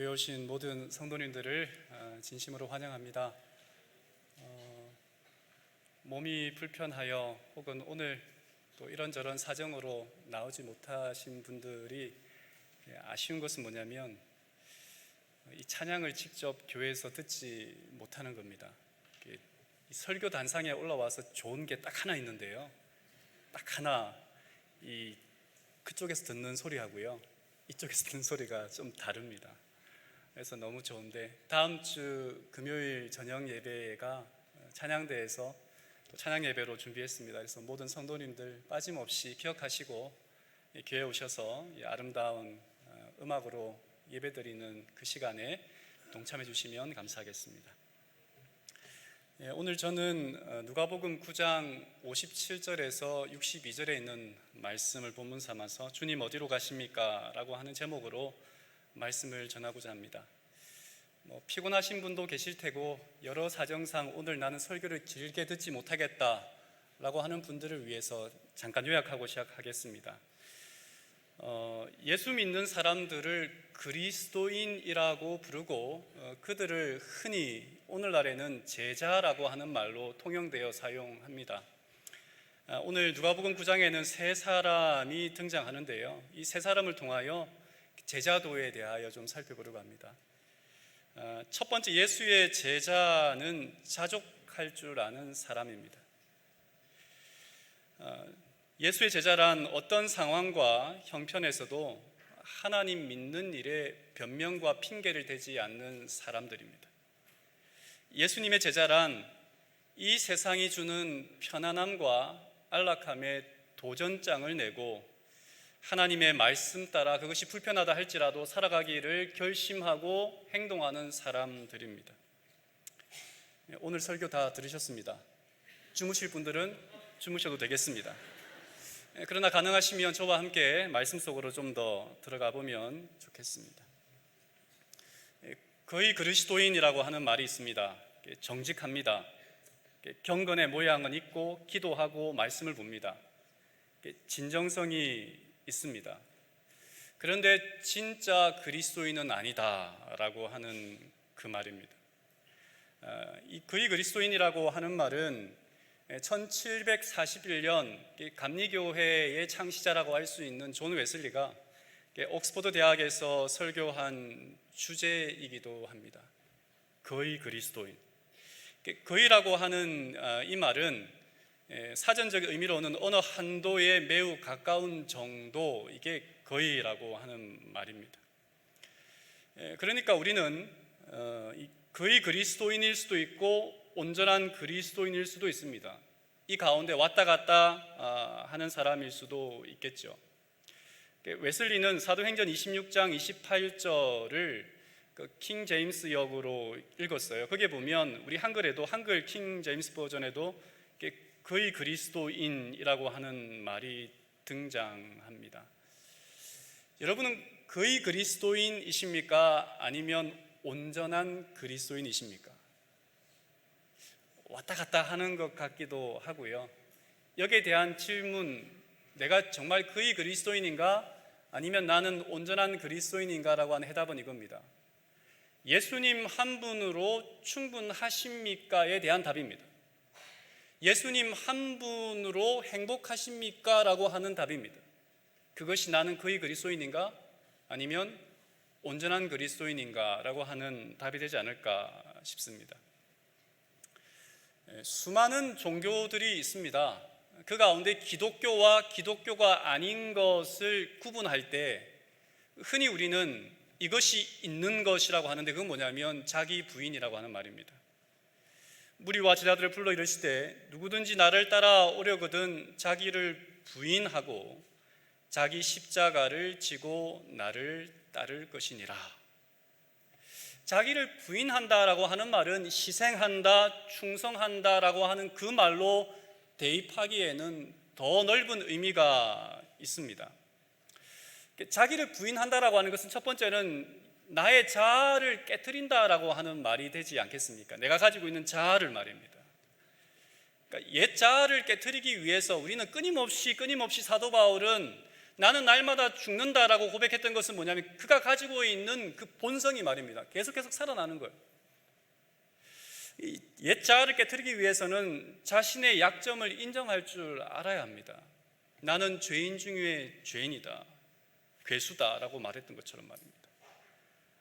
교회 오신 모든 성도님들을 진심으로 환영합니다. 몸이 불편하여 혹은 오늘 또 이런저런 사정으로 나오지 못하신 분들이 아쉬운 것은 뭐냐면 이 찬양을 직접 교회에서 듣지 못하는 겁니다. 이 설교 단상에 올라와서 좋은 게 딱 하나 있는데요, 딱 하나, 그쪽에서 듣는 소리하고요 이쪽에서 듣는 소리가 좀 다릅니다. 그래서 너무 좋은데, 다음 주 금요일 저녁 예배가 찬양대에서 또 찬양 예배로 준비했습니다. 그래서 모든 성도님들 빠짐없이 기억하시고 교회에 오셔서 이 아름다운 음악으로 예배드리는 그 시간에 동참해 주시면 감사하겠습니다. 오늘 저는 누가복음 9장 57절에서 62절에 있는 말씀을 본문 삼아서 주님 어디로 가십니까? 라고 하는 제목으로 말씀을 전하고자 합니다. 피곤하신 분도 계실 테고 여러 사정상 오늘 나는 설교를 길게 듣지 못하겠다 라고 하는 분들을 위해서 잠깐 요약하고 시작하겠습니다. 예수 믿는 사람들을 그리스도인이라고 부르고 그들을 흔히 오늘날에는 제자라고 하는 말로 통용되어 사용합니다. 오늘 누가복음 9장에는 세 사람이 등장하는데요, 이 세 사람을 통하여 제자도에 대하여 좀 살펴보려고 합니다. 첫 번째, 예수의 제자는 자족할 줄 아는 사람입니다. 예수의 제자란 어떤 상황과 형편에서도 하나님 믿는 일에 변명과 핑계를 대지 않는 사람들입니다. 예수님의 제자란 이 세상이 주는 편안함과 안락함에 도전장을 내고 하나님의 말씀 따라 그것이 불편하다 할지라도 살아가기를 결심하고 행동하는 사람들입니다. 오늘 설교 다 들으셨습니다. 주무실 분들은 주무셔도 되겠습니다. 그러나 가능하시면 저와 함께 말씀 속으로 좀 더 들어가 보면 좋겠습니다. 거의 그리스도인이라고 하는 말이 있습니다. 정직합니다. 경건의 모양은 있고 기도하고 말씀을 봅니다. 진정성이 있습니다. 그런데 진짜 그리스도인은 아니다라고 하는 그 말입니다. 이 거의 그리스도인이라고 하는 말은 1741년 감리교회의 창시자라고 할 수 있는 존 웨슬리가 옥스퍼드 대학에서 설교한 주제이기도 합니다. 거의 그리스도인. 거의라고 하는 이 말은 사전적 의미로는 어느 한도에 매우 가까운 정도, 이게 거의라고 하는 말입니다. 그러니까 우리는 거의 그리스도인일 수도 있고 온전한 그리스도인일 수도 있습니다. 이 가운데 왔다 갔다 하는 사람일 수도 있겠죠. 웨슬리는 사도행전 26장 28절을 킹 제임스 역으로 읽었어요. 거기에 보면 우리 한글에도, 한글 킹 제임스 버전에도 거의 그리스도인이라고 하는 말이 등장합니다. 여러분은 거의 그리스도인이십니까? 아니면 온전한 그리스도인이십니까? 왔다 갔다 하는 것 같기도 하고요. 여기에 대한 질문, 내가 정말 거의 그리스도인인가? 아니면 나는 온전한 그리스도인인가? 라고 하는 해답은 이겁니다. 예수님 한 분으로 충분하십니까?에 대한 답입니다. 예수님 한 분으로 행복하십니까? 라고 하는 답입니다. 그것이 나는 거의 그리스도인인가? 아니면 온전한 그리스도인인가? 라고 하는 답이 되지 않을까 싶습니다. 수많은 종교들이 있습니다. 그 가운데 기독교와 기독교가 아닌 것을 구분할 때 흔히 우리는 이것이 있는 것이라고 하는데, 그건 뭐냐면 자기 부인이라고 하는 말입니다. 무리와 제자들을 불러 이르시되 누구든지 나를 따라오려거든 자기를 부인하고 자기 십자가를 지고 나를 따를 것이니라. 자기를 부인한다라고 하는 말은 희생한다, 충성한다라고 하는 그 말로 대입하기에는 더 넓은 의미가 있습니다. 자기를 부인한다라고 하는 것은 첫 번째는 나의 자아를 깨트린다라고 하는 말이 되지 않겠습니까? 내가 가지고 있는 자아를 말입니다. 그러니까 옛 자아를 깨트리기 위해서 우리는 끊임없이 사도 바울은 나는 날마다 죽는다라고 고백했던 것은 뭐냐면 그가 가지고 있는 그 본성이 말입니다. 계속 살아나는 거예요. 옛 자아를 깨트리기 위해서는 자신의 약점을 인정할 줄 알아야 합니다. 나는 죄인 중에 죄인이다, 괴수다라고 말했던 것처럼 말입니다.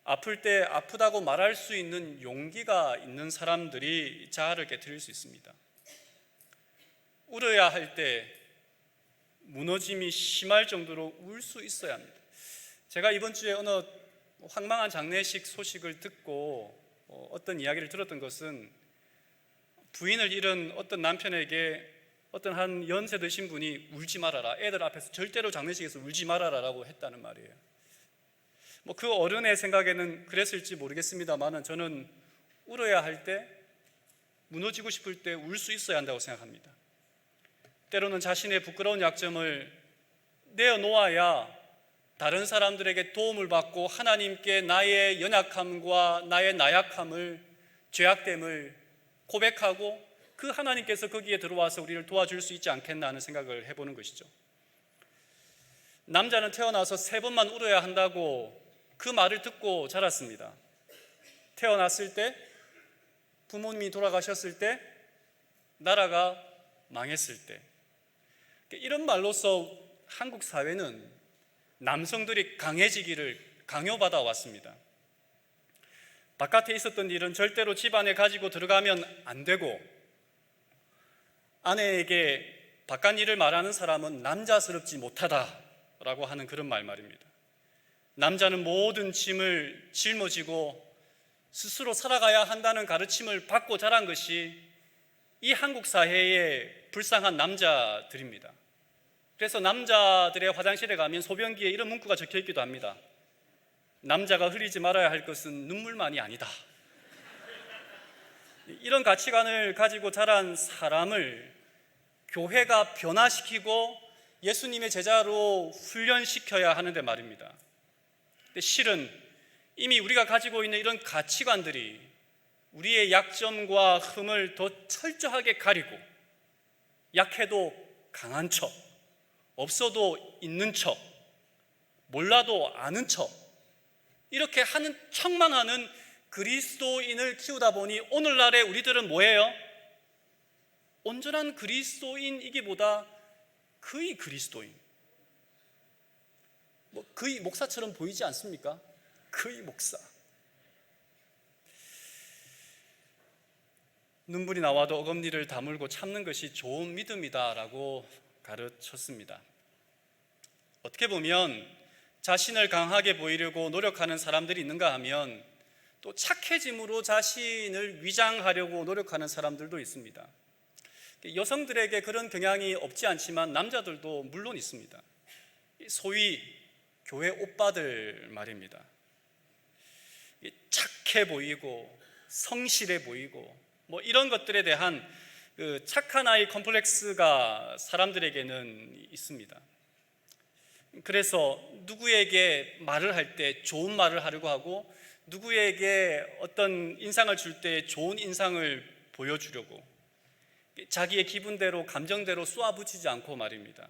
아플 때 아프다고 말할 수 있는 용기가 있는 사람들이 자아를 깨트릴 수 있습니다. 울어야 할 때 무너짐이 심할 정도로 울 수 있어야 합니다. 제가 이번 주에 어느 황망한 장례식 소식을 듣고 어떤 이야기를 들었던 것은 부인을 잃은 어떤 남편에게 어떤 한 연세 드신 분이 울지 말아라, 애들 앞에서 절대로 장례식에서 울지 말아라라고 했다는 말이에요. 그 어른의 생각에는 그랬을지 모르겠습니다만 저는 울어야 할 때, 무너지고 싶을 때 울 수 있어야 한다고 생각합니다. 때로는 자신의 부끄러운 약점을 내어놓아야 다른 사람들에게 도움을 받고 하나님께 나의 연약함과 나의 나약함을, 죄악됨을 고백하고 그 하나님께서 거기에 들어와서 우리를 도와줄 수 있지 않겠나 하는 생각을 해보는 것이죠. 남자는 태어나서 3번만 울어야 한다고 그 말을 듣고 자랐습니다. 태어났을 때, 부모님이 돌아가셨을 때, 나라가 망했을 때. 이런 말로써 한국 사회는 남성들이 강해지기를 강요받아 왔습니다. 바깥에 있었던 일은 절대로 집안에 가지고 들어가면 안 되고, 아내에게 바깥 일을 말하는 사람은 남자스럽지 못하다라고 하는 그런 말입니다. 남자는 모든 짐을 짊어지고 스스로 살아가야 한다는 가르침을 받고 자란 것이 이 한국 사회의 불쌍한 남자들입니다. 그래서 남자들의 화장실에 가면 소변기에 이런 문구가 적혀 있기도 합니다. 남자가 흘리지 말아야 할 것은 눈물만이 아니다. 이런 가치관을 가지고 자란 사람을 교회가 변화시키고 예수님의 제자로 훈련시켜야 하는데 말입니다. 근데 실은 이미 우리가 가지고 있는 이런 가치관들이 우리의 약점과 흠을 더 철저하게 가리고, 약해도 강한 척, 없어도 있는 척, 몰라도 아는 척, 이렇게 하는 척만 하는 그리스도인을 키우다 보니 오늘날의 우리들은 뭐예요? 온전한 그리스도인이기보다 거의 그리스도인, 거의 목사처럼 보이지 않습니까? 거의 목사. 눈물이 나와도 어금니를 다물고 참는 것이 좋은 믿음이다라고 가르쳤습니다. 어떻게 보면 자신을 강하게 보이려고 노력하는 사람들이 있는가 하면 또 착해짐으로 자신을 위장하려고 노력하는 사람들도 있습니다. 여성들에게 그런 경향이 없지 않지만 남자들도 물론 있습니다. 소위 교회 오빠들 말입니다. 착해 보이고 성실해 보이고 이런 것들에 대한 그 착한 아이 컴플렉스가 사람들에게는 있습니다. 그래서 누구에게 말을 할 때 좋은 말을 하려고 하고, 누구에게 어떤 인상을 줄 때 좋은 인상을 보여주려고, 자기의 기분대로 감정대로 쏘아붙이지 않고 말입니다.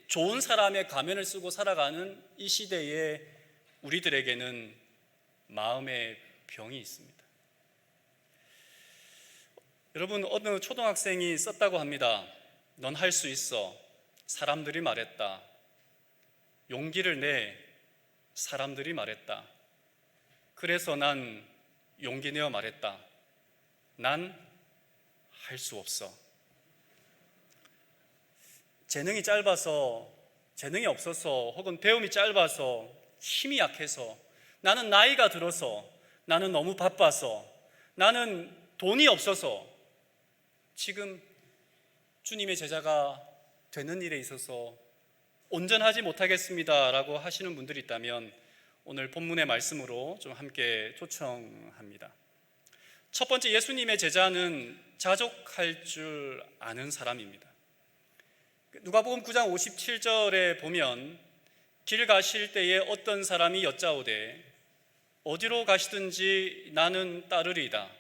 좋은 사람의 가면을 쓰고 살아가는 이 시대에 우리들에게는 마음의 병이 있습니다. 여러분, 어느 초등학생이 썼다고 합니다. 넌 할 수 있어. 사람들이 말했다. 용기를 내. 사람들이 말했다. 그래서 난 용기 내어 말했다. 난 할 수 없어. 재능이 짧아서, 재능이 없어서, 혹은 배움이 짧아서, 힘이 약해서, 나는 나이가 들어서, 나는 너무 바빠서, 나는 돈이 없어서 지금 주님의 제자가 되는 일에 있어서 온전하지 못하겠습니다 라고 하시는 분들이 있다면 오늘 본문의 말씀으로 좀 함께 초청합니다. 첫 번째, 예수님의 제자는 자족할 줄 아는 사람입니다. 누가복음 9장 57절에 보면 길 가실 때에 어떤 사람이 여짜오되 어디로 가시든지 나는 따르리이다.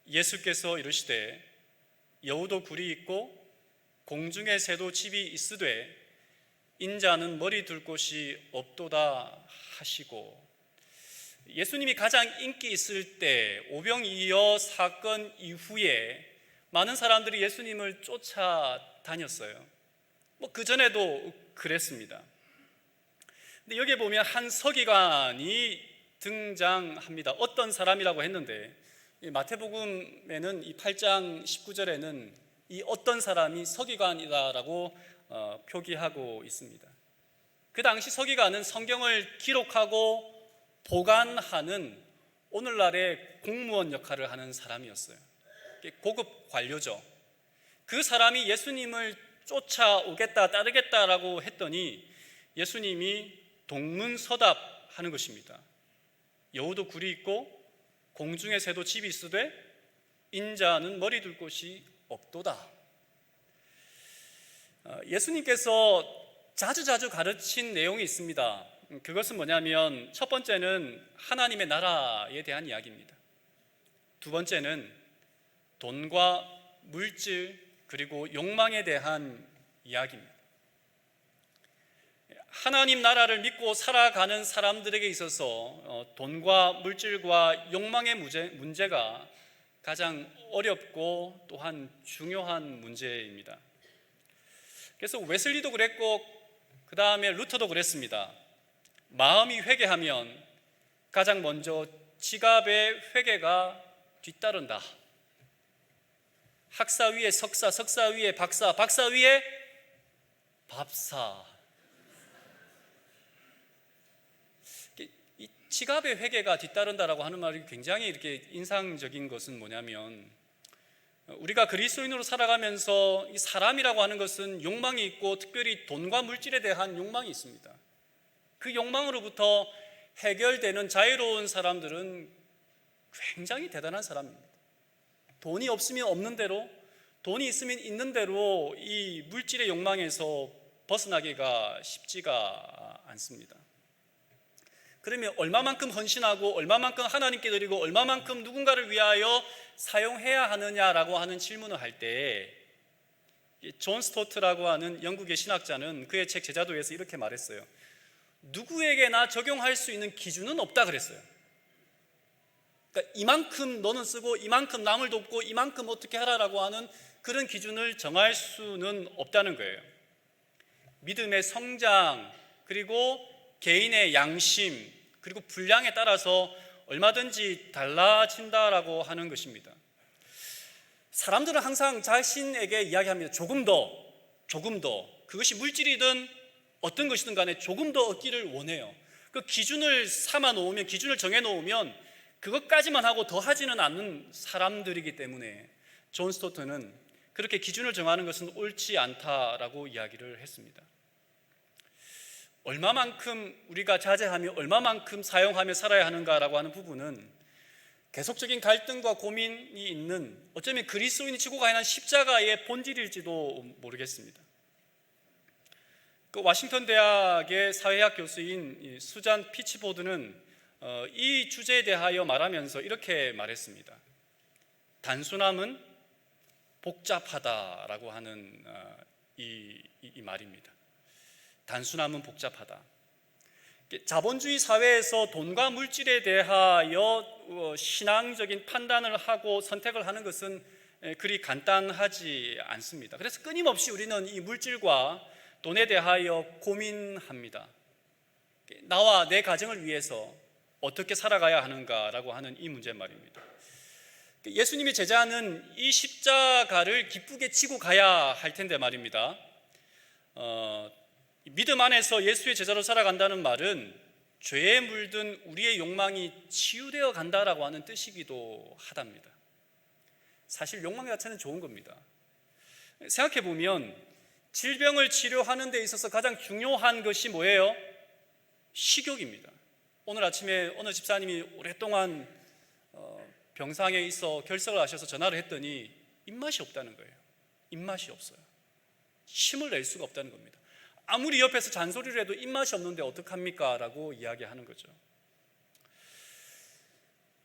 예수께서 이르시되 여우도 굴이 있고 공중의 새도 집이 있으되 인자는 머리 둘 곳이 없도다 하시고, 예수님이 가장 인기 있을 때 오병이어 사건 이후에 많은 사람들이 예수님을 쫓아다녔어요. 그 전에도 그랬습니다. 근데 여기에 보면 한 서기관이 등장합니다. 어떤 사람이라고 했는데 마태복음에는 이 8장 19절에는 이 어떤 사람이 서기관이다라고 표기하고 있습니다. 그 당시 서기관은 성경을 기록하고 보관하는 오늘날의 공무원 역할을 하는 사람이었어요. 고급 관료죠. 그 사람이 예수님을 쫓아오겠다, 따르겠다라고 했더니 예수님이 동문서답하는 것입니다. 여우도 굴이 있고 공중의 새도 집이 있으되 인자는 머리 둘 곳이 없도다. 예수님께서 자주 가르친 내용이 있습니다. 그것은 뭐냐면 첫 번째는 하나님의 나라에 대한 이야기입니다. 두 번째는 돈과 물질 그리고 욕망에 대한 이야기입니다. 하나님 나라를 믿고 살아가는 사람들에게 있어서 돈과 물질과 욕망의 문제가 가장 어렵고 또한 중요한 문제입니다. 그래서 웨슬리도 그랬고 그 다음에 루터도 그랬습니다. 마음이 회개하면 가장 먼저 지갑의 회개가 뒤따른다. 학사 위에 석사, 석사 위에 박사, 박사 위에 밥사. 이 지갑의 회개가 뒤따른다라고 하는 말이 굉장히 이렇게 인상적인 것은 뭐냐면, 우리가 그리스도인으로 살아가면서 이 사람이라고 하는 것은 욕망이 있고 특별히 돈과 물질에 대한 욕망이 있습니다. 그 욕망으로부터 해결되는 자유로운 사람들은 굉장히 대단한 사람입니다. 돈이 없으면 없는 대로, 돈이 있으면 있는 대로 이 물질의 욕망에서 벗어나기가 쉽지가 않습니다. 그러면 얼마만큼 헌신하고 얼마만큼 하나님께 드리고 얼마만큼 누군가를 위하여 사용해야 하느냐라고 하는 질문을 할 때 존 스토트라고 하는 영국의 신학자는 그의 책 제자도에서 이렇게 말했어요. 누구에게나 적용할 수 있는 기준은 없다 그랬어요. 그러니까 이만큼 너는 쓰고 이만큼 남을 돕고 이만큼 어떻게 하라라고 하는 그런 기준을 정할 수는 없다는 거예요. 믿음의 성장 그리고 개인의 양심 그리고 분량에 따라서 얼마든지 달라진다라고 하는 것입니다. 사람들은 항상 자신에게 이야기합니다. 조금 더 그것이 물질이든 어떤 것이든 간에 조금 더 얻기를 원해요. 그 기준을 삼아 놓으면, 기준을 정해 놓으면 그것까지만 하고 더 하지는 않는 사람들이기 때문에 존 스토트는 그렇게 기준을 정하는 것은 옳지 않다라고 이야기를 했습니다. 얼마만큼 우리가 자제하며 얼마만큼 사용하며 살아야 하는가라고 하는 부분은 계속적인 갈등과 고민이 있는, 어쩌면 그리스도인이 지고 가야 하는 십자가의 본질일지도 모르겠습니다. 그 워싱턴 대학의 사회학 교수인 수잔 피치보드는 이 주제에 대하여 말하면서 이렇게 말했습니다. 단순함은 복잡하다라고 하는 이 말입니다. 단순함은 복잡하다. 자본주의 사회에서 돈과 물질에 대하여 신앙적인 판단을 하고 선택을 하는 것은 그리 간단하지 않습니다. 그래서 끊임없이 우리는 이 물질과 돈에 대하여 고민합니다. 나와 내 가정을 위해서 어떻게 살아가야 하는가라고 하는 이 문제 말입니다. 예수님의 제자는 이 십자가를 기쁘게 지고 가야 할 텐데 말입니다. 믿음 안에서 예수의 제자로 살아간다는 말은 죄에 물든 우리의 욕망이 치유되어 간다라고 하는 뜻이기도 하답니다. 사실 욕망 자체는 좋은 겁니다. 생각해 보면 질병을 치료하는 데 있어서 가장 중요한 것이 뭐예요? 식욕입니다. 오늘 아침에 어느 집사님이 오랫동안 병상에 있어 결석을 하셔서 전화를 했더니 입맛이 없다는 거예요. 입맛이 없어요. 힘을 낼 수가 없다는 겁니다. 아무리 옆에서 잔소리를 해도 입맛이 없는데 어떡합니까? 라고 이야기하는 거죠.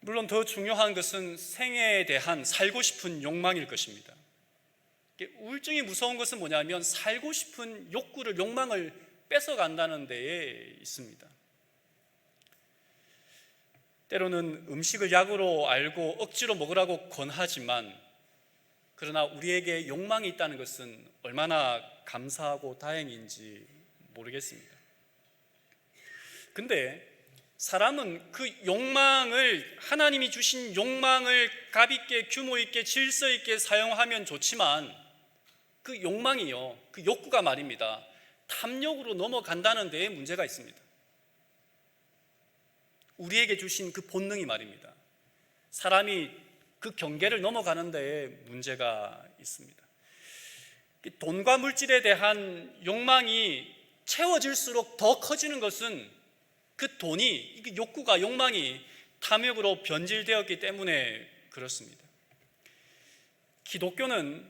물론 더 중요한 것은 생애에 대한 살고 싶은 욕망일 것입니다. 우울증이 무서운 것은 뭐냐면 살고 싶은 욕망을 뺏어간다는 데에 있습니다. 때로는 음식을 약으로 알고 억지로 먹으라고 권하지만, 그러나 우리에게 욕망이 있다는 것은 얼마나 감사하고 다행인지 모르겠습니다. 근데 사람은 그 욕망을, 하나님이 주신 욕망을 값 있게, 규모 있게, 질서 있게 사용하면 좋지만, 그 욕망이요, 그 욕구가 말입니다, 탐욕으로 넘어간다는 데에 문제가 있습니다. 우리에게 주신 그 본능이 말입니다, 사람이 그 경계를 넘어가는 데에 문제가 있습니다. 돈과 물질에 대한 욕망이 채워질수록 더 커지는 것은 그 돈이, 욕구가, 욕망이 탐욕으로 변질되었기 때문에 그렇습니다. 기독교는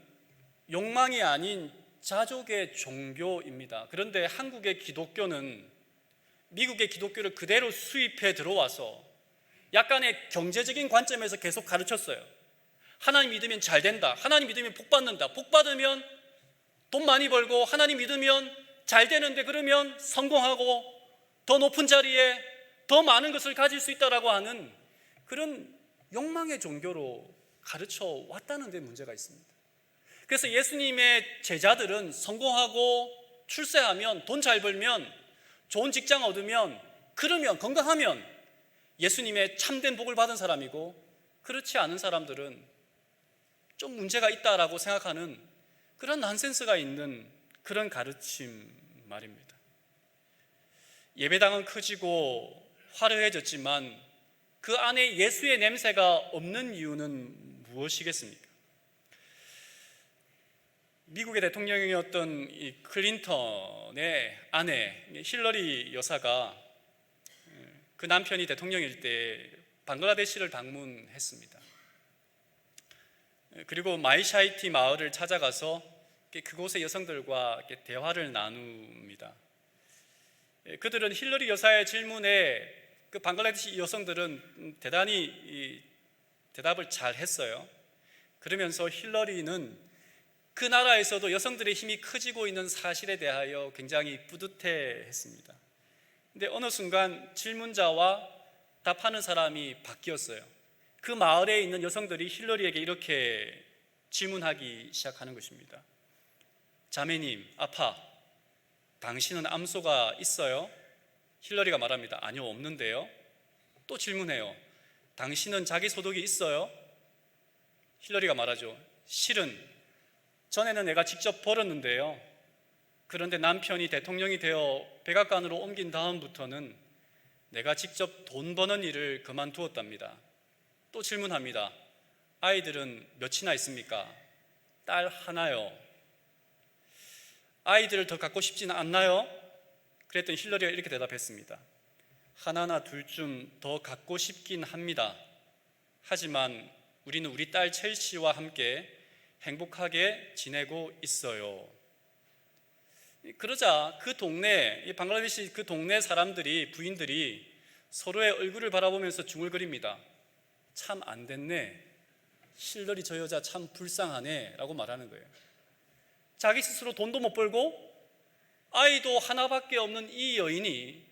욕망이 아닌 자족의 종교입니다. 그런데 한국의 기독교는 미국의 기독교를 그대로 수입해 들어와서 약간의 경제적인 관점에서 계속 가르쳤어요. 하나님 믿으면 잘 된다, 하나님 믿으면 복 받는다, 복 받으면 돈 많이 벌고, 하나님 믿으면 잘 되는데, 그러면 성공하고 더 높은 자리에 더 많은 것을 가질 수 있다라고 하는 그런 욕망의 종교로 가르쳐 왔다는 데 문제가 있습니다. 그래서 예수님의 제자들은 성공하고 출세하면, 돈 잘 벌면, 좋은 직장 얻으면, 그러면, 건강하면 예수님의 참된 복을 받은 사람이고, 그렇지 않은 사람들은 좀 문제가 있다라고 생각하는 그런 난센스가 있는 그런 가르침 말입니다. 예배당은 커지고 화려해졌지만 그 안에 예수의 냄새가 없는 이유는 무엇이겠습니까? 미국의 대통령이었던 이 클린턴의 아내 힐러리 여사가 그 남편이 대통령일 때 방글라데시를 방문했습니다. 그리고 마이샤이티 마을을 찾아가서 그곳의 여성들과 대화를 나눕니다. 그들은 힐러리 여사의 질문에 그 방글라데시 여성들은 대단히 대답을 잘 했어요. 그러면서 힐러리는 그 나라에서도 여성들의 힘이 커지고 있는 사실에 대하여 굉장히 뿌듯해 했습니다. 근데 어느 순간 질문자와 답하는 사람이 바뀌었어요. 그 마을에 있는 여성들이 힐러리에게 이렇게 질문하기 시작하는 것입니다. 자매님, 아파, 당신은 암소가 있어요? 힐러리가 말합니다. 아니요, 없는데요. 또 질문해요. 당신은 자기 소득이 있어요? 힐러리가 말하죠. 실은 전에는 내가 직접 벌었는데요, 그런데 남편이 대통령이 되어 백악관으로 옮긴 다음부터는 내가 직접 돈 버는 일을 그만두었답니다. 또 질문합니다. 아이들은 몇이나 있습니까? 딸 하나요. 아이들을 더 갖고 싶지는 않나요? 그랬더니 힐러리가 이렇게 대답했습니다. 하나나 둘쯤 더 갖고 싶긴 합니다. 하지만 우리는 우리 딸 첼시와 함께 행복하게 지내고 있어요. 그러자 그 동네, 방글라데시 그 동네 사람들이, 부인들이 서로의 얼굴을 바라보면서 중얼거립니다. 참 안 됐네, 힐러리 저 여자 참 불쌍하네 라고 말하는 거예요. 자기 스스로 돈도 못 벌고 아이도 하나밖에 없는 이 여인이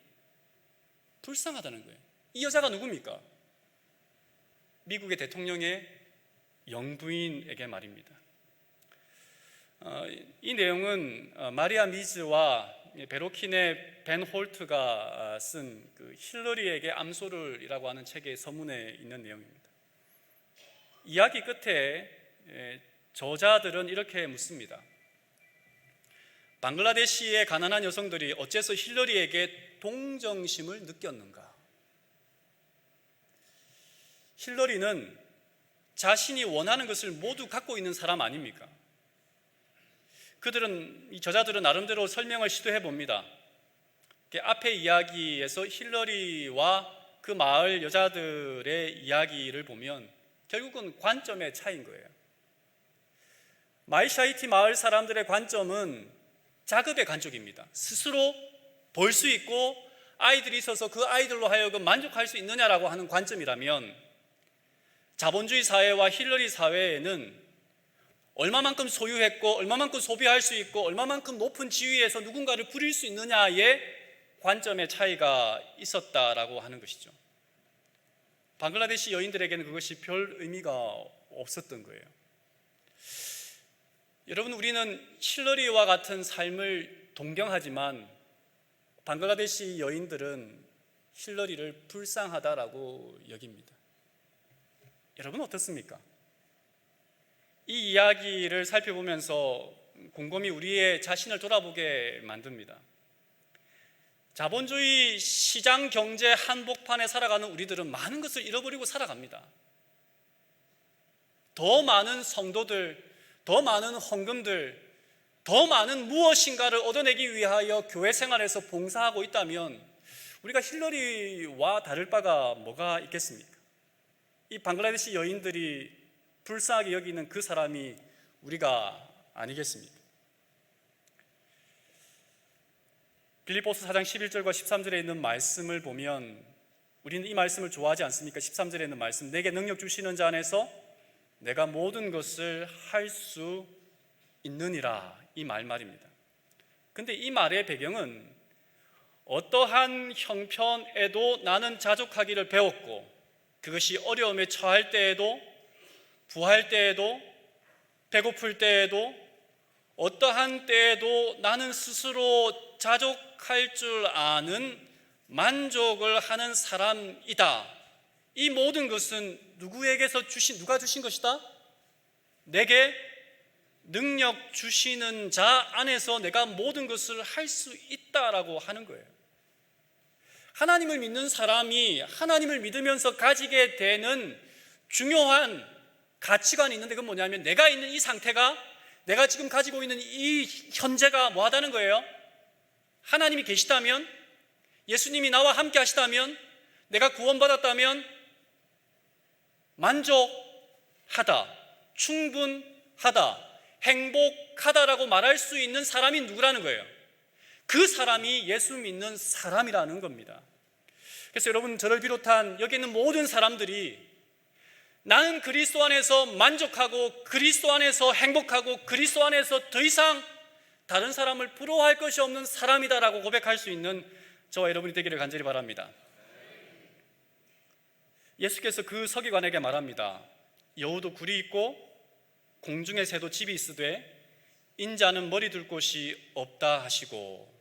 불쌍하다는 거예요. 이 여자가 누굽니까? 미국의 대통령의 영부인에게 말입니다. 이 내용은 마리아 미즈와 베로킨의 벤 홀트가 쓴 그 힐러리에게 암소를이라고 하는 책의 서문에 있는 내용입니다. 이야기 끝에 저자들은 이렇게 묻습니다. 방글라데시의 가난한 여성들이 어째서 힐러리에게 동정심을 느꼈는가? 힐러리는 자신이 원하는 것을 모두 갖고 있는 사람 아닙니까? 그들은, 이 저자들은 나름대로 설명을 시도해 봅니다. 앞에 이야기에서 힐러리와 그 마을 여자들의 이야기를 보면 결국은 관점의 차이인 거예요. 마이샤이티 마을 사람들의 관점은 자급의 관점입니다. 스스로 벌 수 있고 아이들이 있어서 그 아이들로 하여금 만족할 수 있느냐라고 하는 관점이라면, 자본주의 사회와 힐러리 사회에는 얼마만큼 소유했고 얼마만큼 소비할 수 있고 얼마만큼 높은 지위에서 누군가를 부릴 수 있느냐의 관점의 차이가 있었다라고 하는 것이죠. 방글라데시 여인들에게는 그것이 별 의미가 없었던 거예요. 여러분, 우리는 힐러리와 같은 삶을 동경하지만 방글라데시 여인들은 힐러리를 불쌍하다라고 여깁니다. 여러분 어떻습니까? 이 이야기를 살펴보면서 곰곰이 우리의 자신을 돌아보게 만듭니다. 자본주의 시장 경제 한복판에 살아가는 우리들은 많은 것을 잃어버리고 살아갑니다. 더 많은 성도들, 더 많은 헌금들, 더 많은 무엇인가를 얻어내기 위하여 교회 생활에서 봉사하고 있다면 우리가 힐러리와 다를 바가 뭐가 있겠습니까? 이 방글라데시 여인들이 불쌍하게 여기는 그 사람이 우리가 아니겠습니까? 빌립보서 4장 11절과 13절에 있는 말씀을 보면 우리는 이 말씀을 좋아하지 않습니까? 13절에 있는 말씀, 내게 능력 주시는 자 안에서 내가 모든 것을 할 수 있느니라, 이 말입니다. 근데 이 말의 배경은 어떠한 형편에도 나는 자족하기를 배웠고 그것이 어려움에 처할 때에도 부할 때에도 배고플 때에도 어떠한 때에도 나는 스스로 자족할 줄 아는 만족을 하는 사람이다. 이 모든 것은 누가 주신 것이다? 내게 능력 주시는 자 안에서 내가 모든 것을 할 수 있다라고 하는 거예요. 하나님을 믿는 사람이 하나님을 믿으면서 가지게 되는 중요한 가치관이 있는데 그건 뭐냐면 내가 있는 이 상태가, 내가 지금 가지고 있는 이 현재가 뭐하다는 거예요? 하나님이 계시다면, 예수님이 나와 함께 하시다면, 내가 구원받았다면 만족하다, 충분하다, 행복하다라고 말할 수 있는 사람이 누구라는 거예요? 그 사람이 예수 믿는 사람이라는 겁니다. 그래서 여러분, 저를 비롯한 여기 있는 모든 사람들이 나는 그리스도 안에서 만족하고 그리스도 안에서 행복하고 그리스도 안에서 더 이상 다른 사람을 부러워할 것이 없는 사람이다라고 고백할 수 있는 저와 여러분이 되기를 간절히 바랍니다. 예수께서 그 서기관에게 말합니다. 여우도 굴이 있고 공중의 새도 집이 있으되 인자는 머리 둘 곳이 없다 하시고,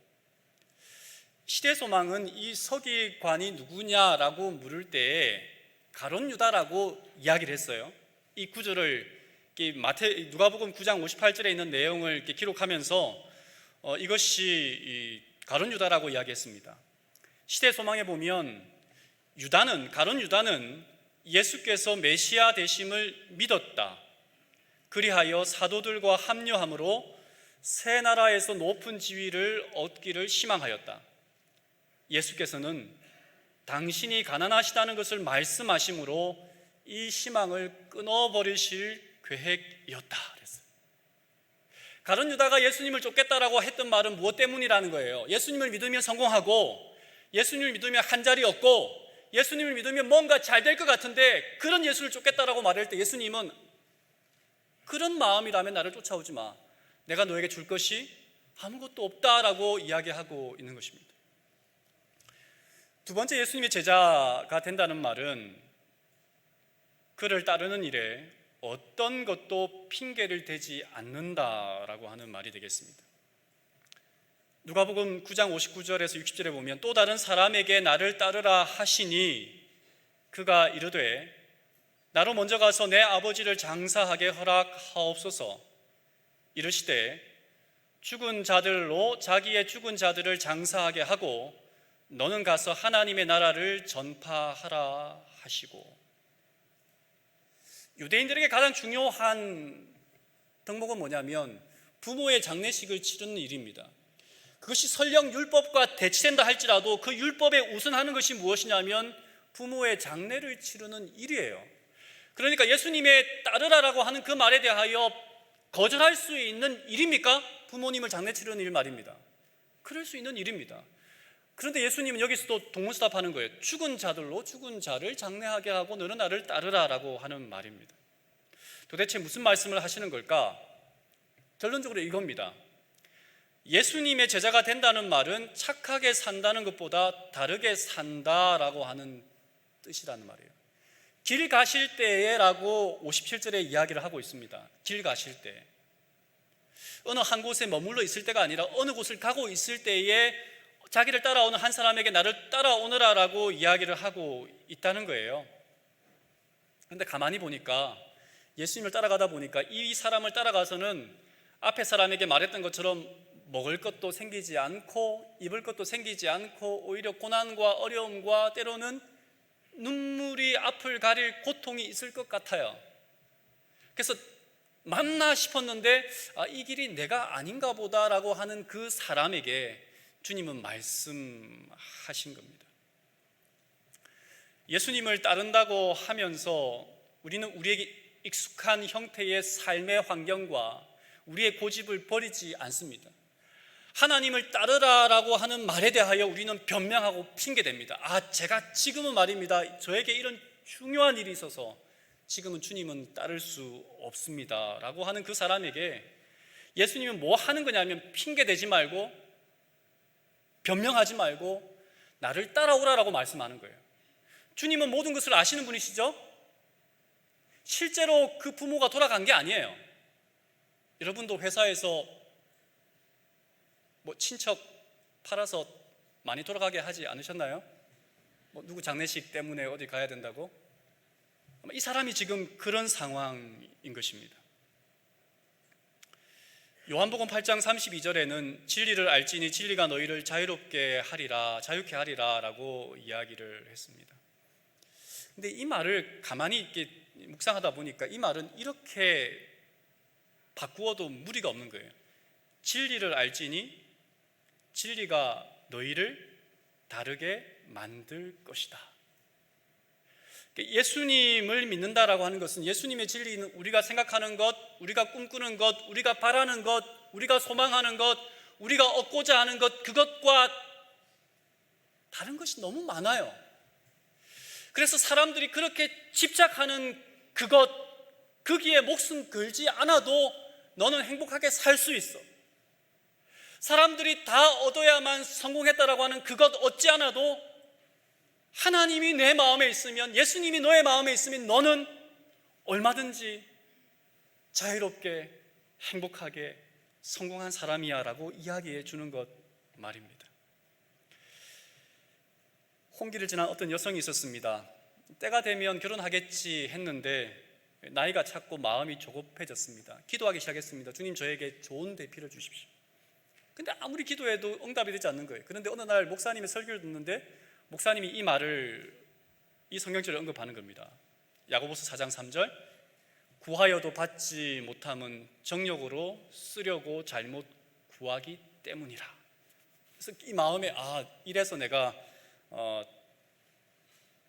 시대소망은 이 서기관이 누구냐라고 물을 때에 가룟 유다라고 이야기를 했어요. 이 구절을 누가복음 9장 58절에 있는 내용을 이렇게 기록하면서 이것이 가룟 유다라고 이야기했습니다. 시대 소망에 보면 가룟 유다는 예수께서 메시아 되심을 믿었다. 그리하여 사도들과 합류함으로 새 나라에서 높은 지위를 얻기를 희망하였다. 예수께서는 당신이 가난하시다는 것을 말씀하심으로 이 희망을 끊어버리실 계획이었다 그랬어요. 가룟 유다가 예수님을 쫓겠다라고 했던 말은 무엇 때문이라는 거예요? 예수님을 믿으면 성공하고, 예수님을 믿으면 한 자리 얻고, 예수님을 믿으면 뭔가 잘 될 것 같은데 그런 예수를 쫓겠다라고 말할 때 예수님은 그런 마음이라면 나를 쫓아오지 마, 내가 너에게 줄 것이 아무것도 없다라고 이야기하고 있는 것입니다. 두 번째, 예수님의 제자가 된다는 말은 그를 따르는 일에 어떤 것도 핑계를 대지 않는다라고 하는 말이 되겠습니다. 누가복음 9장 59절에서 60절에 보면 또 다른 사람에게 나를 따르라 하시니 그가 이르되 나로 먼저 가서 내 아버지를 장사하게 허락하옵소서. 이르시되 죽은 자들로 자기의 죽은 자들을 장사하게 하고 너는 가서 하나님의 나라를 전파하라 하시고, 유대인들에게 가장 중요한 덕목은 뭐냐면 부모의 장례식을 치르는 일입니다. 그것이 설령 율법과 대치된다 할지라도 그 율법에 우선하는 것이 무엇이냐면 부모의 장례를 치르는 일이에요. 그러니까 예수님의 따르라라고 하는 그 말에 대하여 거절할 수 있는 일입니까? 부모님을 장례 치르는 일 말입니다. 그럴 수 있는 일입니다. 그런데 예수님은 여기서도 동문서답하는 거예요. 죽은 자들로 죽은 자를 장례하게 하고 너는 나를 따르라라고 하는 말입니다. 도대체 무슨 말씀을 하시는 걸까? 결론적으로 이겁니다. 예수님의 제자가 된다는 말은 착하게 산다는 것보다 다르게 산다라고 하는 뜻이라는 말이에요. 길 가실 때에 라고 57절에 이야기를 하고 있습니다. 길 가실 때, 어느 한 곳에 머물러 있을 때가 아니라 어느 곳을 가고 있을 때에 자기를 따라오는 한 사람에게 나를 따라오너라 라고 이야기를 하고 있다는 거예요. 그런데 가만히 보니까, 예수님을 따라가다 보니까 이 사람을 따라가서는 앞에 사람에게 말했던 것처럼 먹을 것도 생기지 않고 입을 것도 생기지 않고 오히려 고난과 어려움과 때로는 눈물이 앞을 가릴 고통이 있을 것 같아요. 그래서 맞나 싶었는데 이 길이 내가 아닌가 보다라고 하는 그 사람에게 주님은 말씀하신 겁니다. 예수님을 따른다고 하면서 우리는 우리에게 익숙한 형태의 삶의 환경과 우리의 고집을 버리지 않습니다. 하나님을 따르라라고 하는 말에 대하여 우리는 변명하고 핑계댑니다. 제가 지금은 말입니다, 저에게 이런 중요한 일이 있어서 지금은 주님은 따를 수 없습니다 라고 하는 그 사람에게 예수님은 뭐 하는 거냐면, 핑계대지 말고 변명하지 말고 나를 따라오라라고 말씀하는 거예요. 주님은 모든 것을 아시는 분이시죠? 실제로 그 부모가 돌아간 게 아니에요. 여러분도 회사에서 친척 팔아서 많이 돌아가게 하지 않으셨나요? 누구 장례식 때문에 어디 가야 된다고? 이 사람이 지금 그런 상황인 것입니다. 요한복음 8장 32절에는 진리를 알지니 진리가 너희를 자유롭게 하리라, 자유케 하리라 라고 이야기를 했습니다. 근데 이 말을 가만히 이렇게 묵상하다 보니까 이 말은 이렇게 바꾸어도 무리가 없는 거예요. 진리를 알지니 진리가 너희를 다르게 만들 것이다. 예수님을 믿는다라고 하는 것은, 예수님의 진리는 우리가 생각하는 것, 우리가 꿈꾸는 것, 우리가 바라는 것, 우리가 소망하는 것, 우리가 얻고자 하는 것, 그것과 다른 것이 너무 많아요. 그래서 사람들이 그렇게 집착하는 그것, 거기에 목숨 걸지 않아도 너는 행복하게 살 수 있어. 사람들이 다 얻어야만 성공했다라고 하는 그것 얻지 않아도 하나님이 내 마음에 있으면, 예수님이 너의 마음에 있으면 너는 얼마든지 자유롭게 행복하게 성공한 사람이야 라고 이야기해 주는 것 말입니다. 홍기를 지난 어떤 여성이 있었습니다. 때가 되면 결혼하겠지 했는데 나이가 찼고 마음이 조급해졌습니다. 기도하기 시작했습니다. 주님, 저에게 좋은 대피를 주십시오. 근데 아무리 기도해도 응답이 되지 않는 거예요. 그런데 어느 날 목사님의 설교를 듣는데 목사님이 이 성경절을 언급하는 겁니다. 야고보서 4장 3절, 구하여도 받지 못함은 정욕으로 쓰려고 잘못 구하기 때문이라. 그래서 이 마음에 이래서 내가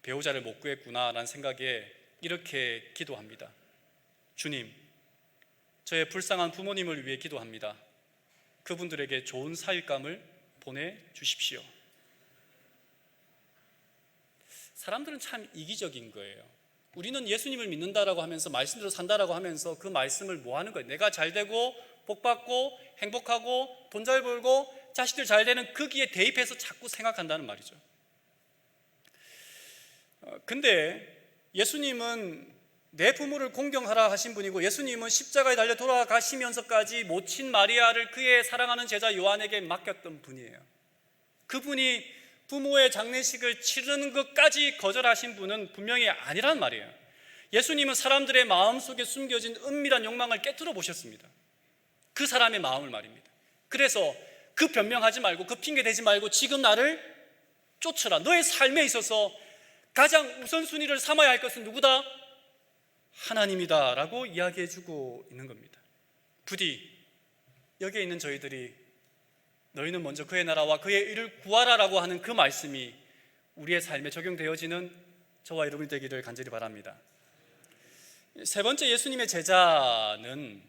배우자를 못 구했구나 라는 생각에 이렇게 기도합니다. 주님, 저의 불쌍한 부모님을 위해 기도합니다. 그분들에게 좋은 사윗감을 보내주십시오. 사람들은 참 이기적인 거예요. 우리는 예수님을 믿는다라고 하면서, 말씀대로 산다라고 하면서 그 말씀을 뭐 하는 거예요? 내가 잘 되고 복받고 행복하고 돈 잘 벌고 자식들 잘 되는 거기에 대입해서 자꾸 생각한다는 말이죠. 근데 예수님은 내 부모를 공경하라 하신 분이고, 예수님은 십자가에 달려 돌아가시면서까지 모친 마리아를 그의 사랑하는 제자 요한에게 맡겼던 분이에요. 그분이 부모의 장례식을 치르는 것까지 거절하신 분은 분명히 아니란 말이에요. 예수님은 사람들의 마음속에 숨겨진 은밀한 욕망을 깨뜨려 보셨습니다. 그 사람의 마음을 말입니다. 그래서 그 변명하지 말고 그 핑계 대지 말고 지금 나를 쫓으라. 너의 삶에 있어서 가장 우선순위를 삼아야 할 것은 누구다? 하나님이다 라고 이야기해 주고 있는 겁니다. 부디 여기에 있는 저희들이 너희는 먼저 그의 나라와 그의 의를 구하라 라고 하는 그 말씀이 우리의 삶에 적용되어지는 저와 여러분이 되기를 간절히 바랍니다. 세 번째, 예수님의 제자는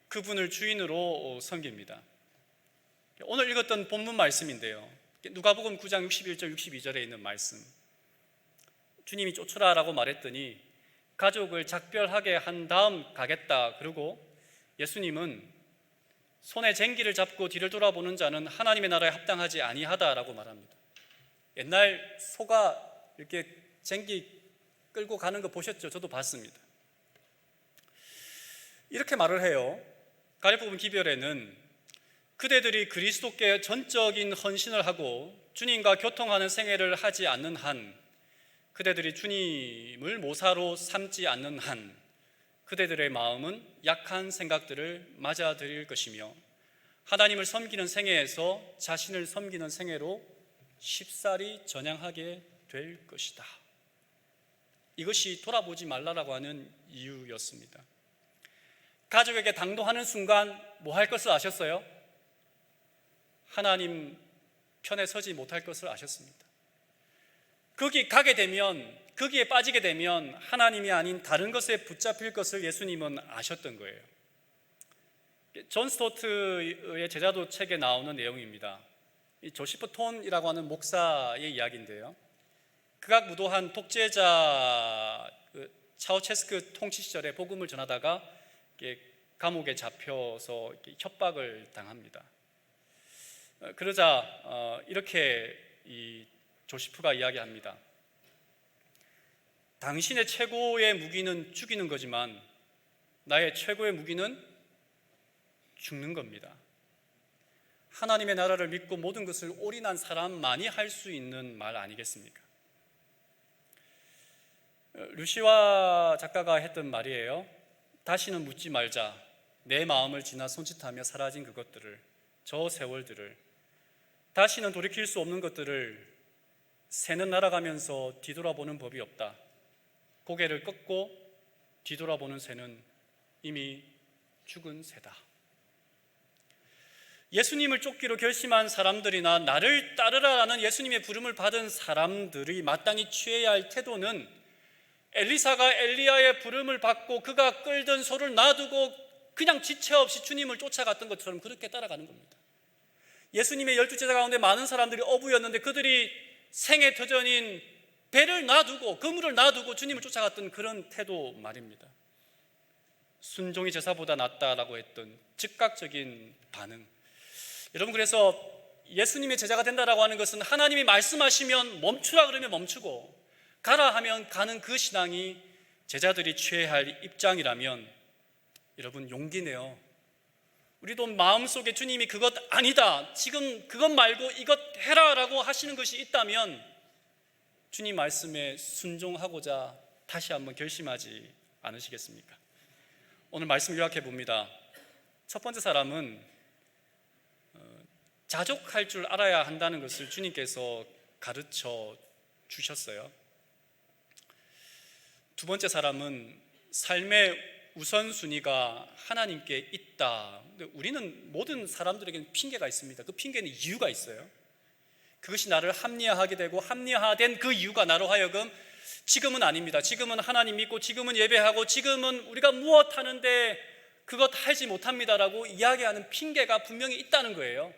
그분을 주인으로 섬깁니다. 오늘 읽었던 본문 말씀인데요, 누가복음 9장 61절 62절에 있는 말씀, 주님이 쫓으라 라고 말했더니 가족을 작별하게 한 다음 가겠다. 그리고 예수님은 손에 쟁기를 잡고 뒤를 돌아보는 자는 하나님의 나라에 합당하지 아니하다라고 말합니다. 옛날 소가 이렇게 쟁기 끌고 가는 거 보셨죠? 저도 봤습니다. 이렇게 말을 해요. 가랴법음 기별에는 그대들이 그리스도께 전적인 헌신을 하고 주님과 교통하는 생애를 하지 않는 한, 그대들이 주님을 모사로 삼지 않는 한 그대들의 마음은 약한 생각들을 맞아들일 것이며 하나님을 섬기는 생애에서 자신을 섬기는 생애로 쉽사리 전향하게 될 것이다. 이것이 돌아보지 말라라고 하는 이유였습니다. 가족에게 당도하는 순간 뭐 할 것을 아셨어요? 하나님 편에 서지 못할 것을 아셨습니다. 거기 가게 되면, 거기에 빠지게 되면 하나님이 아닌 다른 것에 붙잡힐 것을 예수님은 아셨던 거예요. 존 스토트의 제자도 책에 나오는 내용입니다. 이 조시프 톤이라고 하는 목사의 이야기인데요, 극악무도한 독재자 차우체스크 통치 시절에 복음을 전하다가 감옥에 잡혀서 협박을 당합니다. 그러자 이렇게 이 조시프가 이야기합니다. 당신의 최고의 무기는 죽이는 거지만 나의 최고의 무기는 죽는 겁니다. 하나님의 나라를 믿고 모든 것을 올인한 사람만이 할 수 있는 말 아니겠습니까? 류시와 작가가 했던 말이에요. 다시는 묻지 말자. 내 마음을 지나 손짓하며 사라진 그것들을, 저 세월들을, 다시는 돌이킬 수 없는 것들을. 새는 날아가면서 뒤돌아보는 법이 없다. 고개를 꺾고 뒤돌아보는 새는 이미 죽은 새다. 예수님을 쫓기로 결심한 사람들이나 나를 따르라라는 예수님의 부름을 받은 사람들이 마땅히 취해야 할 태도는 엘리사가 엘리야의 부름을 받고 그가 끌던 소를 놔두고 그냥 지체 없이 주님을 쫓아갔던 것처럼 그렇게 따라가는 겁니다. 예수님의 12제자 가운데 많은 사람들이 어부였는데 그들이 생애 터전인 배를 놔두고, 그물을 놔두고 주님을 쫓아갔던 그런 태도 말입니다. 순종이 제사보다 낫다라고 했던 즉각적인 반응. 여러분, 그래서 예수님의 제자가 된다라고 하는 것은 하나님이 말씀하시면 멈추라 그러면 멈추고 가라 하면 가는 그 신앙이 제자들이 취해야 할 입장이라면 여러분, 용기 내요. 우리도 마음속에 주님이 그것 아니다, 지금 그것 말고 이것 해라라고 하시는 것이 있다면 주님 말씀에 순종하고자 다시 한번 결심하지 않으시겠습니까? 오늘 말씀 요약해 봅니다. 첫 번째 사람은 자족할 줄 알아야 한다는 것을 주님께서 가르쳐 주셨어요. 두 번째 사람은 삶의 우선순위가 하나님께 있다. 근데 우리는 모든 사람들에게는 핑계가 있습니다. 그 핑계는 이유가 있어요. 그것이 나를 합리화하게 되고 합리화된 그 이유가 나로 하여금 지금은 아닙니다, 지금은 하나님 믿고 지금은 예배하고 지금은 우리가 무엇 하는데 그것 하지 못합니다라고 이야기하는 핑계가 분명히 있다는 거예요.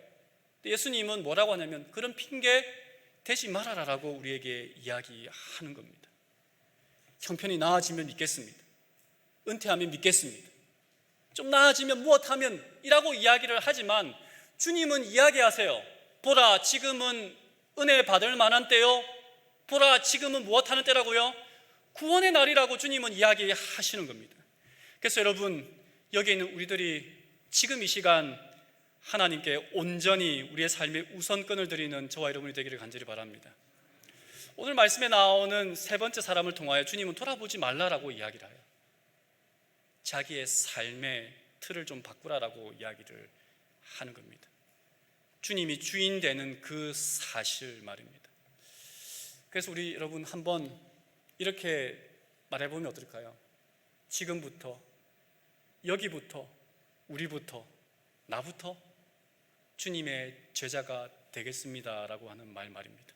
예수님은 뭐라고 하냐면 그런 핑계 대지 말아라라고 우리에게 이야기하는 겁니다. 형편이 나아지면 믿겠습니다, 은퇴하면 믿겠습니다, 좀 나아지면 무엇하면 이라고 이야기를 하지만 주님은 이야기하세요. 보라, 지금은 은혜 받을 만한 때요. 보라, 지금은 무엇하는 때라고요? 구원의 날이라고 주님은 이야기하시는 겁니다. 그래서 여러분, 여기 있는 우리들이 지금 이 시간 하나님께 온전히 우리의 삶의 우선권을 드리는 저와 여러분이 되기를 간절히 바랍니다. 오늘 말씀에 나오는 세 번째 사람을 통하여 주님은 돌아보지 말라라고 이야기를 해요. 자기의 삶의 틀을 좀 바꾸라라고 이야기를 하는 겁니다. 주님이 주인 되는 그 사실 말입니다. 그래서 우리 여러분 한번 이렇게 말해보면 어떨까요? 지금부터, 여기부터, 우리부터, 나부터 주님의 제자가 되겠습니다라고 하는 말입니다.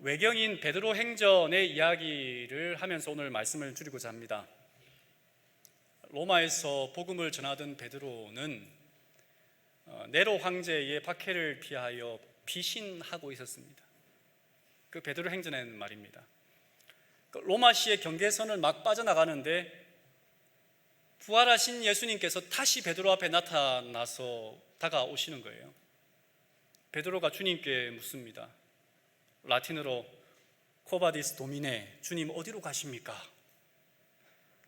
외경인 베드로 행전의 이야기를 하면서 오늘 말씀을 드리고자 합니다. 로마에서 복음을 전하던 베드로는 네로 황제의 박해를 피하여 피신하고 있었습니다. 그 베드로 행전에는 말입니다, 로마시의 경계선을 막 빠져나가는데 부활하신 예수님께서 다시 베드로 앞에 나타나서 다가오시는 거예요. 베드로가 주님께 묻습니다. 라틴어로 코바디스 도미네, 주님 어디로 가십니까?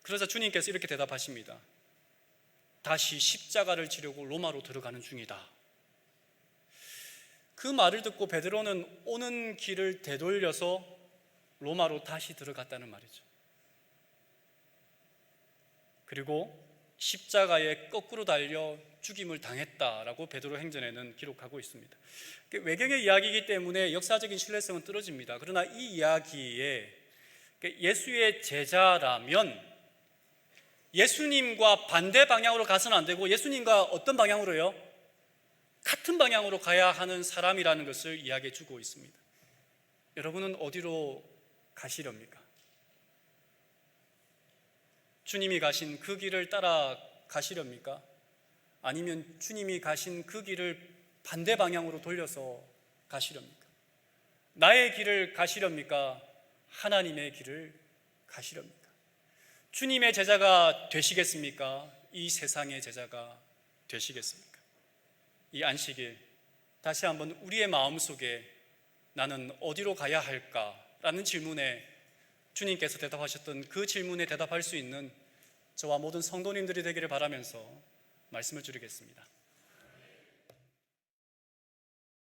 그러자 주님께서 이렇게 대답하십니다. 다시 십자가를 지려고 로마로 들어가는 중이다. 그 말을 듣고 베드로는 오는 길을 되돌려서 로마로 다시 들어갔다는 말이죠. 그리고 십자가에 거꾸로 달려 죽임을 당했다라고 베드로 행전에는 기록하고 있습니다. 외경의 이야기이기 때문에 역사적인 신뢰성은 떨어집니다. 그러나 이 이야기에 예수의 제자라면 예수님과 반대 방향으로 가서는 안 되고 예수님과 어떤 방향으로요? 같은 방향으로 가야 하는 사람이라는 것을 이야기해 주고 있습니다. 여러분은 어디로 가시렵니까? 주님이 가신 그 길을 따라 가시렵니까? 아니면 주님이 가신 그 길을 반대 방향으로 돌려서 가시렵니까? 나의 길을 가시렵니까? 하나님의 길을 가시렵니까? 주님의 제자가 되시겠습니까? 이 세상의 제자가 되시겠습니까? 이 안식일 다시 한번 우리의 마음속에 나는 어디로 가야 할까라는 질문에 주님께서 대답하셨던 그 질문에 대답할 수 있는 저와 모든 성도님들이 되기를 바라면서 말씀을 드리겠습니다.